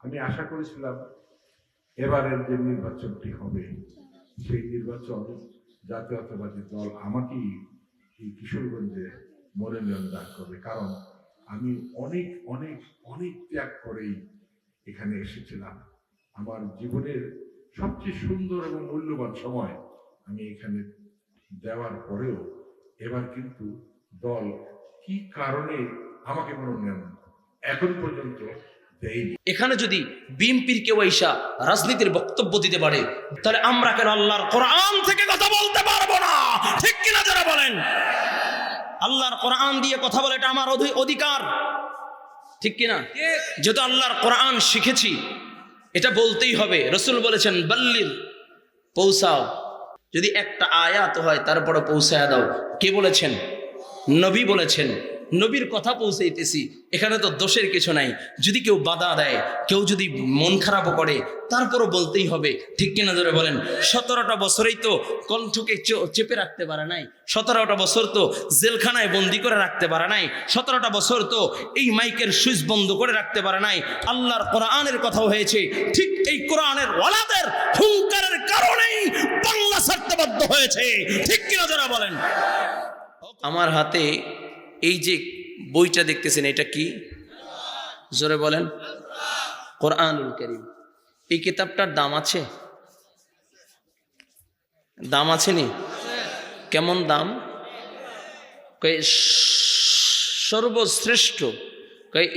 আমি আশা করেছিলাম এবারের যে নির্বাচনটি হবে সেই নির্বাচন জাতীয়তাবাদী দল আমাকেই এই কিশোরগঞ্জে মনোনয়ন দান করবে, কারণ আমি অনেক অনেক অনেক ত্যাগ করেই এখানে এসেছিলাম। আমার জীবনের সবচেয়ে সুন্দর এবং মূল্যবান সময় আমি এখানে দেওয়ার পরেও এবার কিন্তু দল কি কারণে আমাকে মনোনয়ন এখন পর্যন্ত দেয়নি। এখানে যদি বিএনপির কেউ আইসা রাজনীতির বক্তব্য দিতে পারে, তাহলে আমরা কেন আল্লাহর কোরআন থেকে কথা বলতে পারবো না? ঠিক কিনা যারা বলেন? আল্লাহর কোরআন দিয়ে কথা বলে এটা আমার অধিকার, ঠিক কিনা? যেহেতু আল্লাহর কোরআন শিখেছি, এটা বলতেই হবে। রাসূল বলেছেন বাল্লির, পৌঁছাও। যদি একটা আয়াত হয় তারপরে পৌঁছায় দাও। কে বলেছেন? নবী বলেছেন। নবীর কথা পৌঁছাইতেছি, এখানে তো দোষের কিছু নাই। যদি কেউ বাধা দেয়, কেউ যদি মন খারাপও করে, তারপরও বলতেই হবে, ঠিক কিনা ধরে বলেন? 17টা বছরেই তো কণ্ঠকে চেপে রাখতে পারে নাই, 17টা বছর তো জেলখানায় বন্দি করে রাখতে পারে নাই, 17টা বছর তো এই মাইকের সুইচ বন্ধ করে রাখতে পারে নাই। আল্লাহর কোরআনের কথাও হয়েছে, ঠিক এই কোরআনের ওয়ালাদের হুঙ্কারের কারণেই বাংলা ছাড়তে বাধ্য হয়েছে, ঠিক কিনা যারা বলেন? আমার হাতে এই যে বইটা দেখতেছেন, এটা কি? জোরে বলেন। কোরআনুল কারীম। এই কিতাবটার দাম আছে? দাম আছে নি? কেমন দাম? সর্বশ্রেষ্ঠ।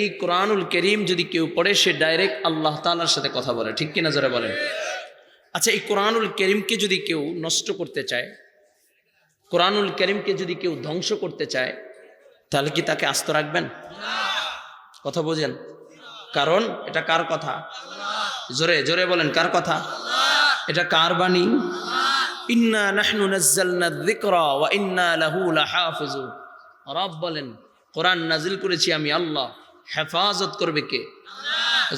এই কোরআনুল কারীম যদি কেউ পড়ে, সে ডাইরেক্ট আল্লাহ তাআলার সাথে কথা বলে, ঠিক কিনা জোরে বলেন? আচ্ছা, এই কোরআনুল কারীমকে যদি কেউ নষ্ট করতে চায়, কোরআনুল কারীমকে যদি কেউ ধ্বংস করতে চায়, তাহলে কি তাকে আস্ত রাখবেন? কথা বোঝেন? কারণ এটা কার কথা? জোরে জোরে বলেন, কার কথা? এটা কার বাণী? ইন্না নাহনু নাযালনা যিকরা ওয়া ইন্না লাহু লাহাফিজুন। রব বলেন, কোরআন নাজিল করেছি আমি আল্লাহ, হেফাজত করবে কে?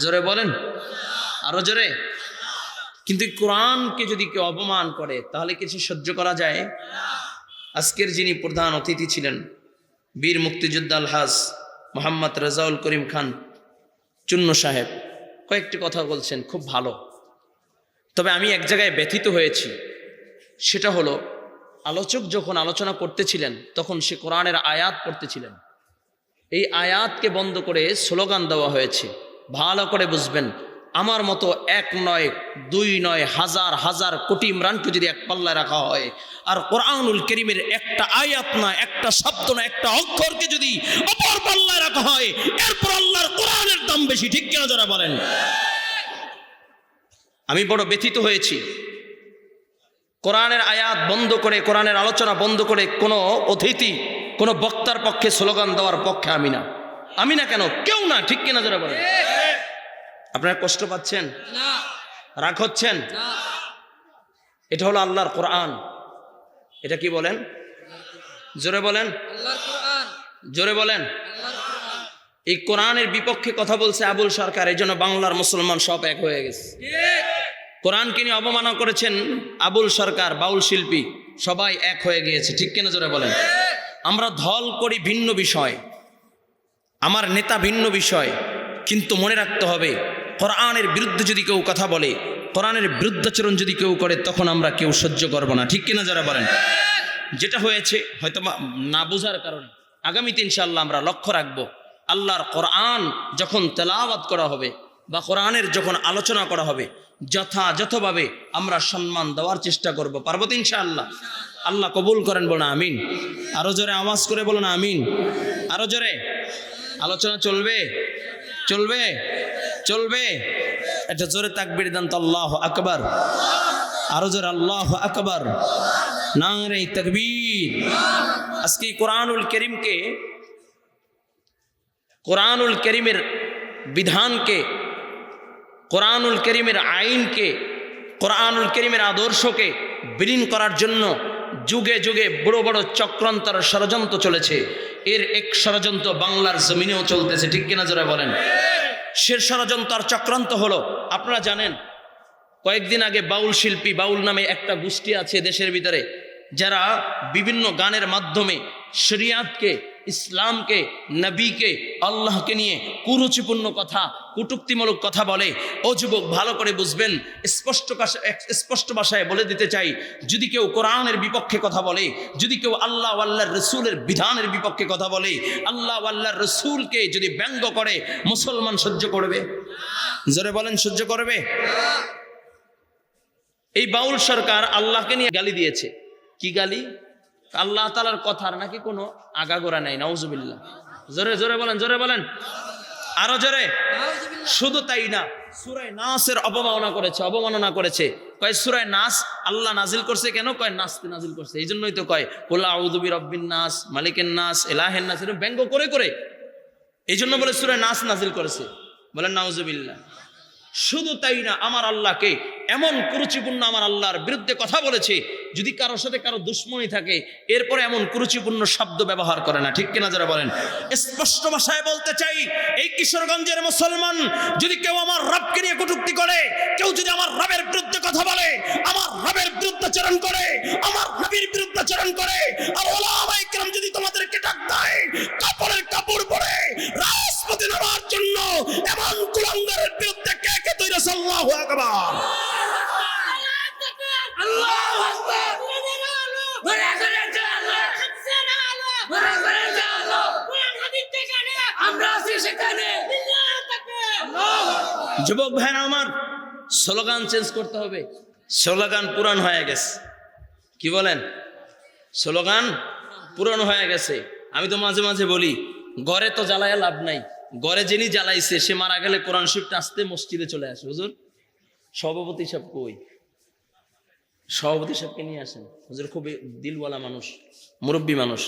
জোরে বলেন, আরো জোরে। কিন্তু কোরআনকে যদি কেউ অপমান করে, তাহলে কিছু সহ্য করা যায়? আজকের যিনি প্রধান অতিথি ছিলেন, বীর মুক্তিযোদ্ধা আলহাজ মোহাম্মদ রেজাউল করিম খান চুন্নু সাহেব, কয়েকটি কথা বলছেন, খুব ভালো। তবে আমি এক জায়গায় ব্যথিত হয়েছি, সেটা হলো আলোচক যখন আলোচনা করতেছিলেন, তখন সে কোরআনের আয়াত পড়তেছিলেন। এই আয়াতকে বন্ধ করে স্লোগান দেওয়া হয়েছে। ভালো করে বুঝবেন, আমার মতো এক নয়, দুই নয়, হাজার হাজার কোটি ইমরানকে যদি এক পাল্লায় রাখা হয়, আর কোরআনুল কারীমের একটা আয়াত না, একটা শব্দ না, একটা অক্ষরকে যদি অপর পাল্লায় রাখা হয়, এরপর আল্লাহর কোরআনের দাম বেশি, ঠিক কিনা যারা বলেন? আমি বড় ব্যথিত হয়েছি। কোরআনের আয়াত বন্ধ করে, কোরআনের আলোচনা বন্ধ করে কোনো অতিথি, কোনো বক্তার পক্ষে স্লোগান দেওয়ার পক্ষে আমি না। আমি না কেন? কেউ না, ঠিক কিনা যারা বলেন? আপনারা কষ্ট পাচ্ছেন? রাগ হচ্ছেন? এটা হলো আল্লাহর কোরআন। এটা কি বলেন? জোরে বলেন, জোরে বলেন। এই কোরআনের বিপক্ষে কথা বলছে আবুল সরকার, এই জন্য বাংলার মুসলমান সব এক হয়ে গেছে। কোরআনকে নিয়ে অবমাননা করেছেন আবুল সরকার, বাউল শিল্পী, সবাই এক হয়ে গিয়েছে, ঠিক কিনা জোরে বলেন? আমরা দল করি ভিন্ন বিষয়, আমার নেতা ভিন্ন বিষয়, কিন্তু মনে রাখতে হবে, কোরআনের বিরুদ্ধে যদি কেউ কথা বলে, কোরআনের বিরুদ্ধাচরণ যদি কেউ করে, তখন আমরা কেউ সহ্য করব না, ঠিক কিনা যারা বলেন? যেটা হয়েছে হয়তো না বোঝার কারণে, আগামীতে ইনশাআল্লাহ আমরা লক্ষ্য রাখবো, আল্লাহর কোরআন যখন তেলাওয়াত করা হবে বা কোরআনের যখন আলোচনা করা হবে, যথাযথভাবে আমরা সম্মান দেওয়ার চেষ্টা করব। পারবো তো ইনশাআল্লাহ? আল্লাহ কবুল করেন, বলো না আমিন। আরো জোরে আওয়াজ করে বলো না আমিন। আরো জোরে। আলোচনা চলবে, চলবে, চলবে। এটা জোরে তাকবীর দেন তো, আল্লাহু আকবার। আরো জোরে আল্লাহু আকবার, নারে তাকবীর। আজকে কোরআনুল কারীমকে, কোরআনুল কারীমের বিধানকে, কোরআনুল কারীমের আইনকে, কোরআনুল কারীমের আদর্শকে বিলীন করার জন্য যুগে যুগে বড় বড় চক্রান্তর ষড়যন্ত্র চলেছে। এর এক ষড়যন্ত্র বাংলার জমিনেও চলতেছে, ঠিক কিনা জোরে বলেন? সে ষড়যন্ত্র আর চক্রান্ত হলো, আপনারা জানেন কয়েকদিন আগে বাউল শিল্পী, বাউল নামে একটা গোষ্ঠী আছে দেশের ভিতরে, যারা বিভিন্ন গানের মাধ্যমে শরিয়াতকে ইসলামকে, নবীকে, আল্লাহকে নিয়ে কুরুচিপূর্ণ কথা, কটূক্তিমূলক কথা বলে, ও যুবক ভালো করে বুঝবেন, স্পষ্ট ভাষায় বলে দিতে চাই, যদি কেউ কোরআনের বিপক্ষে কথা বলে, যদি কেউ আল্লাহ আল্লাহর রসুলের বিধানের বিপক্ষে কথা বলে, আল্লাহ আল্লাহর রসুলকে যদি ব্যঙ্গ করে, মুসলমান সহ্য করবে? জোরে বলেন, সহ্য করবে? এই বাউল সরকার আল্লাহকে নিয়ে গালি দিয়েছে। কি গালি? আল্লাহ তাআলার কথার নাকি কোনো আগাগোড়া নাই। নাউজুবিল্লাহ। জোরে জোরে বলেন, জোরে বলেন, আরো জোরে। শুধু তাই না, সূরা নাসের অবমাননা করেছে। কয় সূরা নাস আল্লাহ নাজিল করছে কেন? কয় নাসতে নাজিল করছে, এই জন্যই তো কয় কুল আউযু বিরাব্বিন নাস, মালিকেন নাস, ইলাহেন নাস, এরকম ব্যঙ্গ করে করে এই জন্য বলে সূরা নাস নাজিল করেছে। বলেন নাউজুবিল্লাহ। শুধু তাই না, আমার আল্লাহকে এমন কুরুচিপূর্ণ, আমার আল্লাহর বিরুদ্ধে কথা বলেছে। যদি কারোর সাথে কারো দুশ্মনী থাকে, এরপরে এমন কুরুচিপূর্ণ শব্দ ব্যবহার করে না। ঠিক কিনা যারা বলেন? স্পষ্ট ভাষায় বলতে চাই, এই কিশোরগঞ্জের মুসলমান যদি কেউ আমার রবকে নিয়ে কটূক্তি করে, কেউ যদি আমার রবের বিরুদ্ধে কথা বলে, আমার রবের বিরুদ্ধাচরণ করে, আমার নবীর বিরুদ্ধাচরণ করে, আর ওলামায়ে কেরাম যদি তোমাদেরকে ডাক দেয় কাপড়ের কাপড় পরে রাজপথে নামার জন্য, এমন কুলাঙ্গারের বিরুদ্ধে কে কে তৈরি? আল্লাহু আকবার, আল্লাহু আকবার। যুবক ভাইরা আমার, স্লোগান চেঞ্জ করতে হবে। স্লোগান পুরান হয়ে গেছে। কি বলেন? স্লোগান পুরান হয়ে গেছে। আমি তো মাঝে মাঝে বলি, ঘরে তো জ্বালায় লাভ নাই, ঘরে যিনি জ্বালাইছে সে মারা গেলে কোরআন শরীফটা আসতে মসজিদে চলে আসে। হুজুর সভাপতি সাহেব কই? সভাপতি সাহেবকে নিয়ে আসেন। হুজুর খুবই দিলওয়ালা মানুষ, মুরব্বী মানুষ।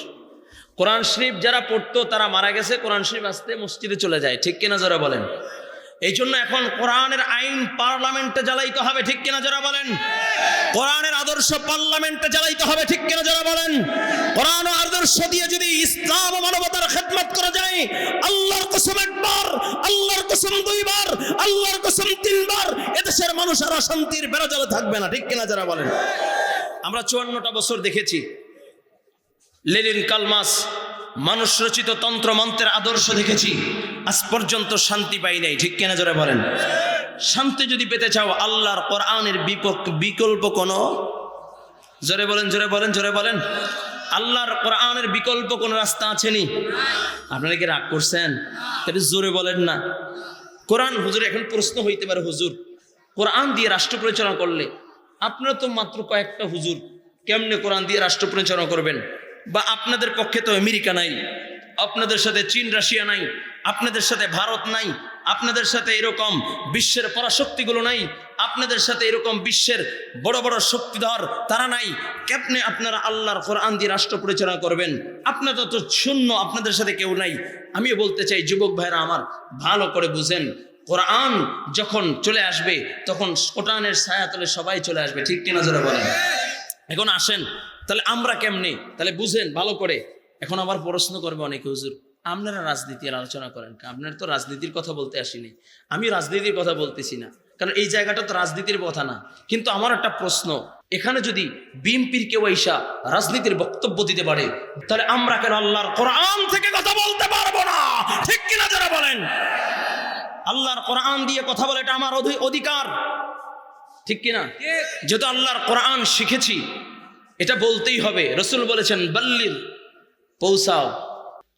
কোরআন শরীফ যারা পড়তো তারা মারা গেছে, কোরআন শরীফ আসতে মসজিদে চলে যায়। ঠিক কিনা যারা বলেন? এই জন্য এখন কোরআনের আইন পার্লামেন্টে জ্বালাইতে হবে। ঠিক কিনা যারা বলেন? কোরআনের আদর্শ পার্লামেন্টে জ্বালাইতে হবে। ঠিক কিনা যারা বলেন? কোরআন আদর্শ দিয়ে যদি ইসলাম ও মানবতার খেদমত করা যায়, আল্লাহর কসম একবার, আল্লাহর কসম দুইবার, আল্লাহর কসম তিনবার, এদেশের মানুষ আর অশান্তির বেড়াজালে থাকবে না। ঠিক কিনা যারা বলেন? আমরা 54টা বছর দেখেছি লেনিন, কালমাস, মানুষ রচিত তন্ত্র মন্ত্রের আদর্শ দেখেছি, আজ পর্যন্ত শান্তি পাই নাই। ঠিক কিনা যারা বলেন? শান্তি যদি পেতে চাও, আল্লাহর কোরআনের বিকল্প কোনো, জোরে বলেন, জোরে বলেন, জোরে বলেন, আল্লাহর কোরআনের বিকল্প কোন রাস্তা আছেনি? আপনারা কি রাগ করছেন? তাহলে জোরে বলেন না। কোরআন, হুজুর এখন প্রশ্ন হইতে পারে, হুজুর কোরআন দিয়ে রাষ্ট্র পরিচালনা করলে, আপনারা তো মাত্র কয়েকটা হুজুর, কেমনে কোরআন দিয়ে রাষ্ট্র পরিচালনা করবেন? বা আপনাদের পক্ষে তো আমেরিকা নাই, আপনাদের সাথে চীন রাশিয়া নাই, আপনাদের সাথে ভারত নাই, আপনাদের সাথে এরকম বিশ্বের পরাশক্তিগুলো নাই, আপনাদের সাথে এরকম বিশ্বের বড় বড় শক্তিধর তারা নাই। কেমনে আপনারা আল্লাহর কোরআন দিয়ে রাষ্ট্র পরিচালনা করবেন? আপনারা তো শূন্য, আপনাদের সাথে কেউ নাই। আমিও বলতে চাই, যুবক ভাইরা আমার, ভালো করে বুঝেন, কোরআন যখন চলে আসবে তখন কোরআনের ছায়াতলে সবাই চলে আসবে। ঠিক কিনা যারা বলেন? এখন আসেন, তাহলে আমরা কেমনে? তাহলে বুঝেন ভালো করে। এখন আবার প্রশ্ন করবে অনেকে, হুজুর আপনারা রাজনীতির আলোচনা করেন, আপনারা তো রাজনীতির কথা বলতে আসিনি। আমি রাজনীতির কথা বলতেছি না, কারণ এই জায়গাটা তো রাজনীতির কথা না। কিন্তু আমার একটা প্রশ্ন, এখানে যদি বিএনপির কেউ আইসা রাজনীতির বক্তব্য দিতে পারে, তাহলে আমরা কেন আল্লাহর কোরআন থেকে কথা বলতে পারবো না? ঠিক কিনা যারা বলেন? আল্লাহর কোরআন দিয়ে কথা বলে এটা আমার অধিকার। ঠিক কিনা? যেহেতু আল্লাহর কোরআন শিখেছি, এটা বলতেই হবে। রাসূল বলেছেন, বাল্লিগ, পৌঁছাও।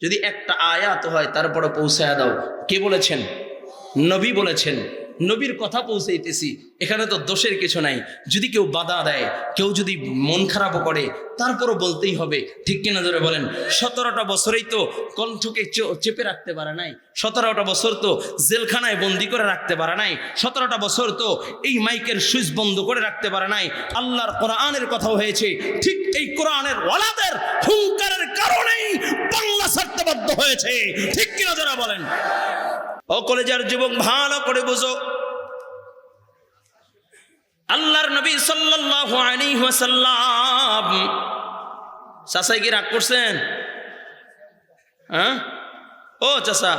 যদি একটা আয়াত হয় তারপরে পৌঁছায়া দাও। কে বলেছেন? নবী বলেছেন। নবীর কথা পৌঁছাইতেছি, এখানে তো দোষের কিছু নাই। যদি কেউ বাধা দেয়, কেউ যদি মন খারাপও করে, তারপরও বলতেই হবে। ঠিক কিনা ধরে বলেন? 17টা বছরেই তো কণ্ঠকে চেপে রাখতে পারে নাই, 17টা বছর তো জেলখানায় বন্দি করে রাখতে পারে নাই, 17টা বছর তো এই মাইকের সুইচ বন্ধ করে রাখতে পারে নাই। আল্লাহর কোরআনের কথাও হয়েছে। ঠিক এই কোরআনের ওয়ালাদের হুঙ্কারের কারণেই বাংলা ছাড়তে বাধ্য হয়েছে। ঠিক কিনা যারা বলেন? ও কলেজের যুবক, ভালো করে বুঝো, আল্লাহর নবী সাল্লাল্লাহু আলাইহি ওয়াসাল্লাম, চাচা কি রাগ করছেন? হ্যাঁ, ও চাচা,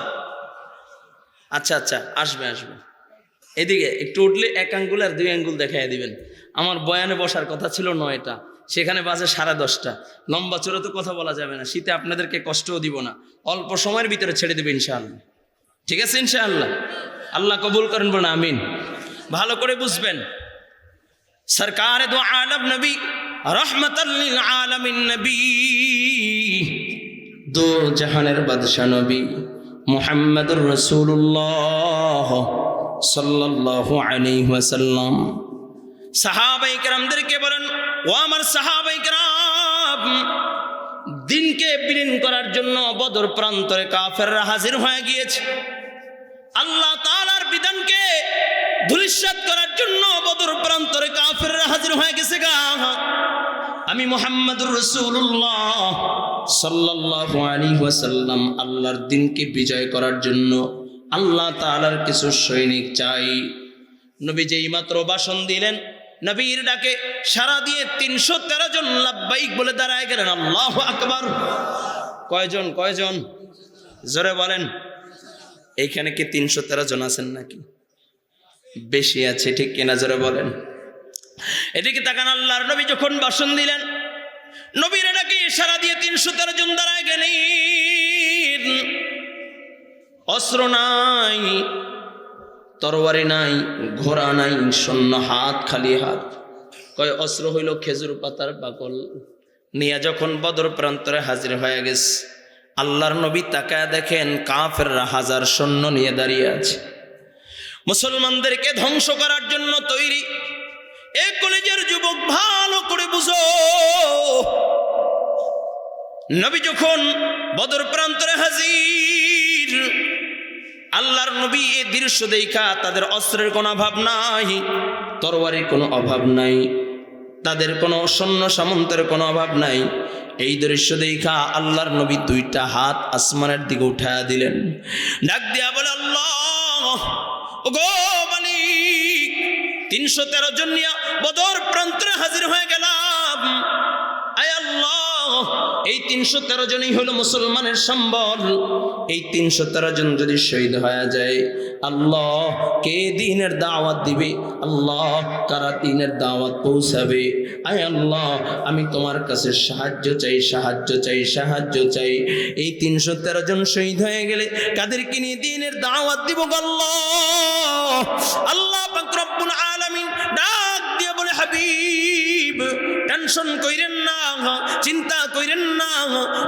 আচ্ছা আচ্ছা, আসবে আসবে, এদিকে একটু উঠলে 1 আঙ্গুল আর 2 আঙ্গুল দেখাই দিবেন। আমার বয়ানে বসার কথা ছিল 9টা, সেখানে বাজে 10:30। লম্বা চড়ে তো কথা বলা যাবে না, শীতে আপনাদেরকে কষ্টও দিব না, অল্প সময়ের ভিতরে ছেড়ে দেবে ইনশাআল্লাহ। ঠিক আছে ইনশাআল্লাহ, আল্লাহ কবুল করেন, বলেন আমিন। ভালো করে বুঝবেন, সরকার দো আলম নবী রহমতাল লিল আলামিন নবী, দো জাহানের বাদশা নবী মুহাম্মদুর রাসূলুল্লাহ সাল্লাল্লাহু আলাইহি ওয়াসাল্লাম সাহাবায়ে কেরামদেরকে বলেন, ও আমার সাহাবায়ে কেরাম, দিনকে বিলীন করার জন্য বদর প্রান্তরে কাফেররা হাজির হয়ে গিয়েছে। আল্লাহ তাআলার বিধানকে ধূলিসাৎ করার জন্য বদর প্রান্তরে কাফেররা হাজির হয়ে গেছে গা। আমি মুহাম্মদুর রাসূলুল্লাহ সাল্লাল্লাহু আলাইহি ওয়াসাল্লাম আল্লাহর দিনকে বিজয় করার জন্য আল্লাহ তাআলার কিছু সৈনিক চাই। নবী যেই মাত্র ভাষণ দিলেন, নবীর ডাকে সারা দিয়ে 313 জন লাব্বাইক বলে দাঁড়ায় গেলেন। আল্লাহু আকবার। কয়জন কয়জন জোরে বলেন। এইখানে কি 313 জন আছেন নাকি বেশি আছে? ঠিক কিনা জোরে বলেন। এদিকে তাকান, আল্লাহর নবী যখন ভাষণ দিলেন, নবীর ডাকে সারা দিয়ে 313 জন দাঁড়ায় গেলেন। অস্ত্র নাই, তরবারি নাই, ঘোড়া নাই, শূন্য হাত, খালি হাত। কয় অস্ত্র হইল খেজুর পাতার বাকল নিয়ে যখন বদর প্রান্তরে হাজির হয়ে গেছে, আল্লাহর নবী তাকায় দেখেন কাফেররা হাজার সৈন্য নিয়ে দাঁড়িয়ে আছে, মুসলমানদেরকে ধ্বংস করার জন্য তৈরি। এই কলেজের যুবক ভালো করে বুঝো, নবী যখন বদর প্রান্তরে হাজির, আল্লাহর নবী এই দৃশ্য দেখা তাদের অস্ত্রের কোনো অভাব নাই, তরবারির কোনো অভাব নাই, তাদের কোনো সৈন্য সামন্তের কোনো অভাব নাই। এই দৃশ্য দেখা আল্লাহর নবী 2টা হাত আসমানের দিকে উঠায়া দিলেন, ডাক দিয়া বলে, আল্লাহ ওগো মালিক, 313 জন নিয়ে বদর প্রান্তরে হাজির হয়ে গেলাম। আয় আল্লাহ, এই 313 জনই হলো মুসলমানের সম্বল। এই 313 জন যদি শহীদ হয়ে যায়, আল্লাহ কে দ্বীনের দাওয়াত দিবে? আল্লাহ কারা দ্বীনের দাওয়াত পৌঁছাবে? আয় আল্লাহ, আমি তোমার কাছে সাহায্য চাই, সাহায্য চাই, সাহায্য চাই। এই 313 জন শহীদ হয়ে গেলে কাদেরকে নিয়ে দ্বীনের দাওয়াত দিব? আল্লাহ আল্লাহ পাক রব্বুল আলামিন ডাক দিয়ে বলে, হাবিব টেনশন কইরেন না, চিন্তা কইরেন না।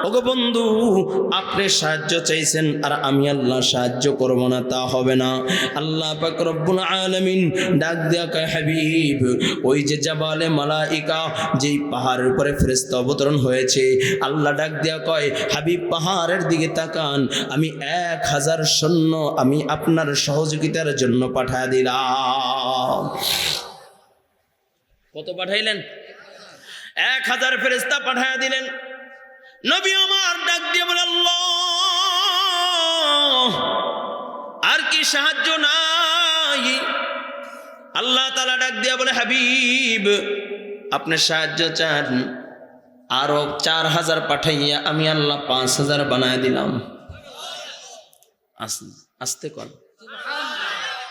ওগো বন্ধু, আপনি সাহায্য চাইছেন আর আমি আল্লাহ সাহায্য করব না, তা হবে না। আল্লাহ পাক রব্বুল আলামিন ডাক দিয়া কয়, হাবিব ওই যে জাবালে মালাইকা, যেই পাহাড়ের উপরে ফেরেশতা অবতরণ হয়েছে, আল্লাহ ডাক দিয়া কয়, হাবিব পাহাড়ের দিকে তাকান, আমি 1000 সৈন্য আমি আপনার সহযোগিতার জন্য পাঠায় দিলাম। কত পাঠাইলেন? 1000 ফেরেশতা পাঠায় দিলেন। নবী আমার ডাক দিয়ে বলে, আল্লাহ আর কি সাহায্য নাই? আল্লাহ তাআলা ডাক দিয়ে বলে, হাবিব আপনি সাহায্য চান, আরো 4000 পাঠাইয়া আমি আল্লাহ 5000 বানায় দিলাম। আস্তে কর,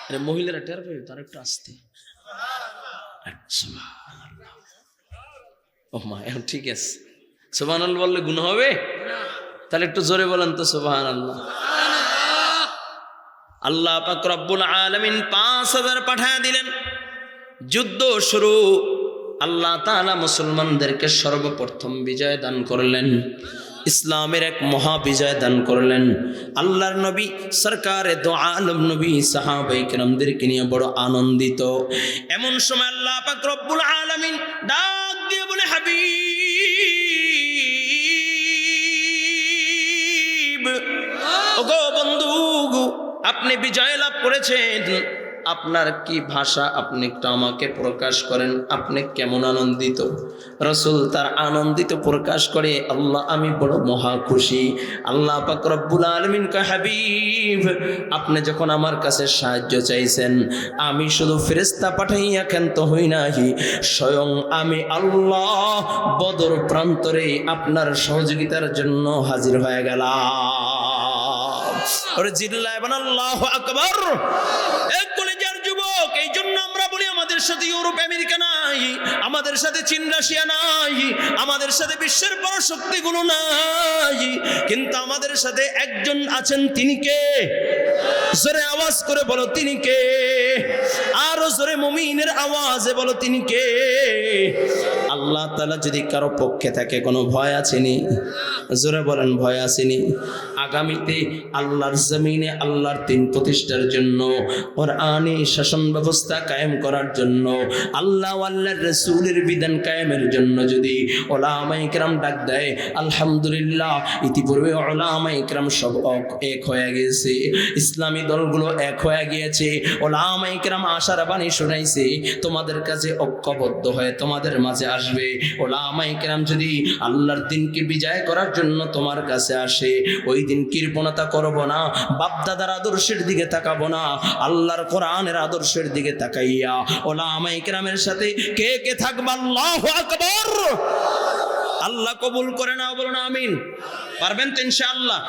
আরে মহিলারা টের পাবে, তার একটু আস্তে। ও মা, এখন ঠিক আছে। সুবহানাল্লাহ বললে গুনাহ হবে? তাহলে একটু জোরে বলেন তো সুবহানাল্লাহ। আল্লাহ পাক রব্বুল আলামিন 5000 পাঠায় দিলেন। যুদ্ধ শুরু। আল্লাহ তাআলা মুসলমানদেরকে সর্বপ্রথম বিজয় দান করলেন, ইসলামের এক মহা বিজয় দান করলেন। আল্লাহর নবী সরকারে দো আলম নবী সাহাবায়ে কেরামদেরকে নিয়ে বড় আনন্দিত। এমন সময় আল্লাহ পাক রব্বুল আলামিন ডাক দিয়ে বলে, হাবিব ওগো বন্ধু, আপনি বিজয় লাভ করেছেন, আপনার কি ভাষা আপনি একটু আমাকে প্রকাশ করেন, আপনি কেমন আনন্দিত? রাসূল তার আনন্দিত প্রকাশ করে, আল্লাহ আমি বড় মহা খুশি। আল্লাহ পাক রব্বুল আলামিন কয়, হাবিব আপনি যখন আমার কাছে সাহায্য চাইছেন, আমি শুধু ফেরেশতা পাঠাইয়া ক্ষান্ত হই নাই, স্বয়ং আমি আল্লাহ বদর প্রান্তরে আপনার সহযোগিতার জন্য হাজির হয়ে গেলাম। ওরে জিল্লায় বলেন আল্লাহু আকবার। এক কলেজের যুবক, এই জন্য আমরা বলি আমাদের সাথে ইউরোপ আমেরিকা নাই, আমাদের আমাদের সাথে চীন রাশিয়া নাই, আমাদের সাথে বিশ্বের বড় শক্তিগুলো নাই, কিন্তু আমাদের সাথে একজন আছেন। তিনি কে? জোরে আওয়াজ করে বলো তিনি কে? আরো জোরে মুমিনের আওয়াজে বলো তিনি কে? আল্লাহ তাআলা যদি কারো পক্ষে থাকে কোনো ভয় আসেনি? জোরে বলেন ভয় আসেনি? আগামীতে আল্লাহর জমিনে আল্লাহর দিন প্রতিষ্ঠার জন্য, কোরআনী শাসন ব্যবস্থা কায়েম করার জন্য, আল্লাহ আল্লাহর রাসূলের বিধান কায়েমের জন্য যদি উলামায়ে কেরাম ডাক দেয়, আলহামদুলিল্লাহ ইতিপূর্বে উলামায়ে কেরাম সব এক হয়ে গেছে, ইসলামী দলগুলো এক হয়ে গিয়েছে, উলামায়ে কেরাম আশার বাণী শোনাইছে, তোমাদের কাছে ঐক্যবদ্ধ হয়ে তোমাদের মাঝে আসবে। উলামায়ে কেরাম যদি আল্লাহর দিনকে বিজয় করার জন্য তোমার কাছে আসে, ওই দিন কৃপণতা করব না, বাপদাদার আদর্শের দিকে তাকাবো না, আল্লাহর কোরআনের আদর্শের দিকে তাকাইয়া উলামায়ে কেরামের সাথে কে কে থাকবে? আল্লাহু আকবার। আল্লাহ কবুল করে না, বলুন আমিন। পারবেন তো ইনশাআল্লাহ?